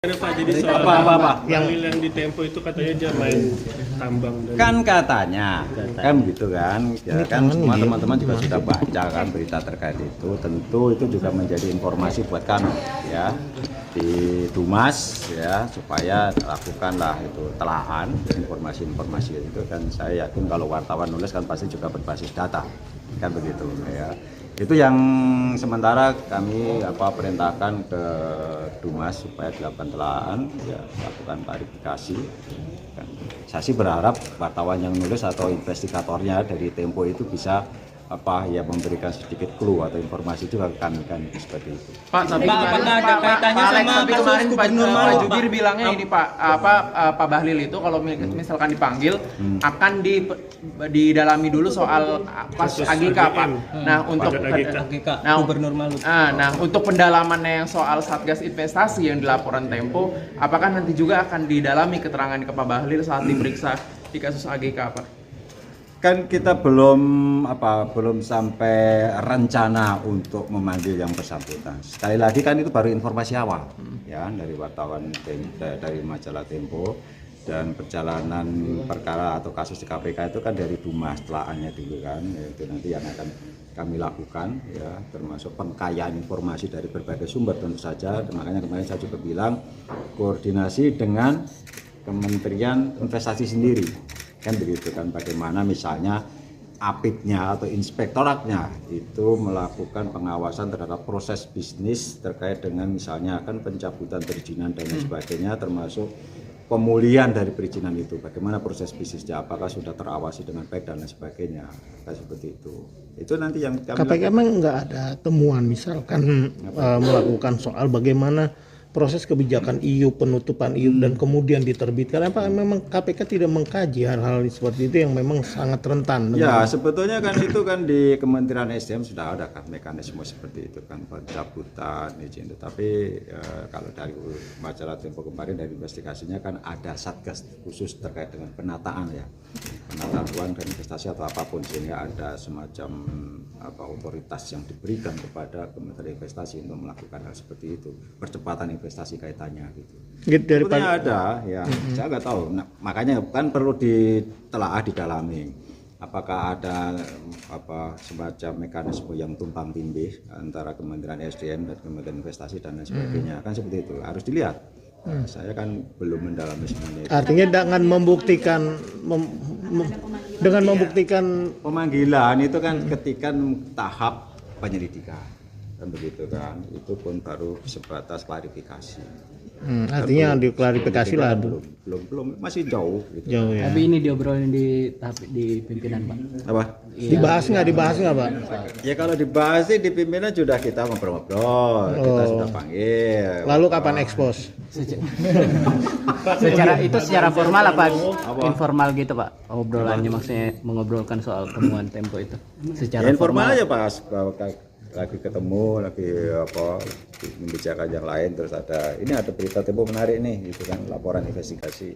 Ada Pak, jadi soal yang di Tempo itu katanya dia main tambang dan Kan katanya kan gitu kan ya kan semua teman-teman juga sudah baca kan berita terkait itu, tentu itu juga menjadi informasi buat kami ya di Dumas ya, supaya lakukanlah itu telahan informasi-informasi itu. Kan saya yakin kalau wartawan nulis kan pasti juga berbasis data kan begitu ya. Itu yang sementara kami perintahkan ke Dumas supaya dilakukan telahan ya, lakukan klarifikasi. Saya sih berharap wartawan yang nulis atau investigatornya dari Tempo itu bisa memberikan sedikit clue atau informasi juga ke kami kan seperti itu. Pak, tapi apakah ada kaitannya sama kemarin Pak Jubir bilangnya ini Pak, Pak Bahlil itu kalau misalkan dipanggil akan didalami dulu soal pas AGK Pak. Nah, untuk Gubernur Maluku. Nah, untuk pendalamannya yang soal Satgas Investasi yang dilaporan Tempo, apakah nanti juga akan didalami keterangan ke Pak Bahlil saat diperiksa di kasus AGK Pak? Kan kita belum sampai rencana untuk memanggil yang bersangkutan. Sekali lagi kan itu baru informasi awal ya dari wartawan dari majalah Tempo, dan perjalanan perkara atau kasus di KPK itu kan dari Dumas telaannya dulu kan, itu nanti yang akan kami lakukan ya, termasuk pengkayaan informasi dari berbagai sumber tentu saja. Makanya kemarin saya juga bilang koordinasi dengan Kementerian Investasi sendiri kan begitu kan, bagaimana misalnya apitnya atau inspektoratnya itu melakukan pengawasan terhadap proses bisnis terkait dengan misalnya kan pencabutan perizinan dan lain sebagainya, termasuk pemulihan dari perizinan itu, bagaimana proses bisnisnya, apakah sudah terawasi dengan baik dan lain sebagainya, kayak seperti itu nanti yang kami KPK emang nggak ada temuan misalkan melakukan soal bagaimana proses kebijakan EU, penutupan EU dan kemudian diterbitkan, apa memang KPK tidak mengkaji hal-hal seperti itu yang memang sangat rentan? Ya sebetulnya kan itu kan di Kementerian SDM sudah ada kan mekanisme seperti itu kan, pencabutan izin. Tetapi kalau dari majalah Tempo kemarin dari investigasinya kan ada satgas khusus terkait dengan penataan ya, penataan uang dan investasi atau apapun, sehingga ada semacam otoritas yang diberikan kepada Kementerian Investasi untuk melakukan hal seperti itu, percepatan investasi kaitannya gitu. Sebetulnya ada ya, saya nggak tahu. Nah, makanya kan perlu ditelaah, didalami. Apakah ada semacam mekanisme yang tumpang tindih antara Kementerian SDM dan Kementerian Investasi dan lain sebagainya, kan seperti itu harus dilihat. Saya kan belum mendalami semuanya itu. Artinya dengan membuktikan pemanggilan itu kan ketika tahap penyelidikan kan begitu kan, itu pun baru sebatas klarifikasi. Artinya diklarifikasi lah, belum masih jauh gitu. Jauh ya. Tapi ini diobrolin di pimpinan Pak. Apa? Dibahas nggak Pak? Ya kalau dibahas sih di pimpinan sudah kita ngobrol-ngobrol, kita sudah panggil. Lalu kapan ekspos? Secara formal apa informal gitu Pak? Obrolannya maksudnya mengobrolkan soal temuan Tempo itu. Secara ya, informal aja pas lagi ketemu, lagi membicarakan yang lain, terus ada berita Tempo menarik nih, itu kan laporan investigasi.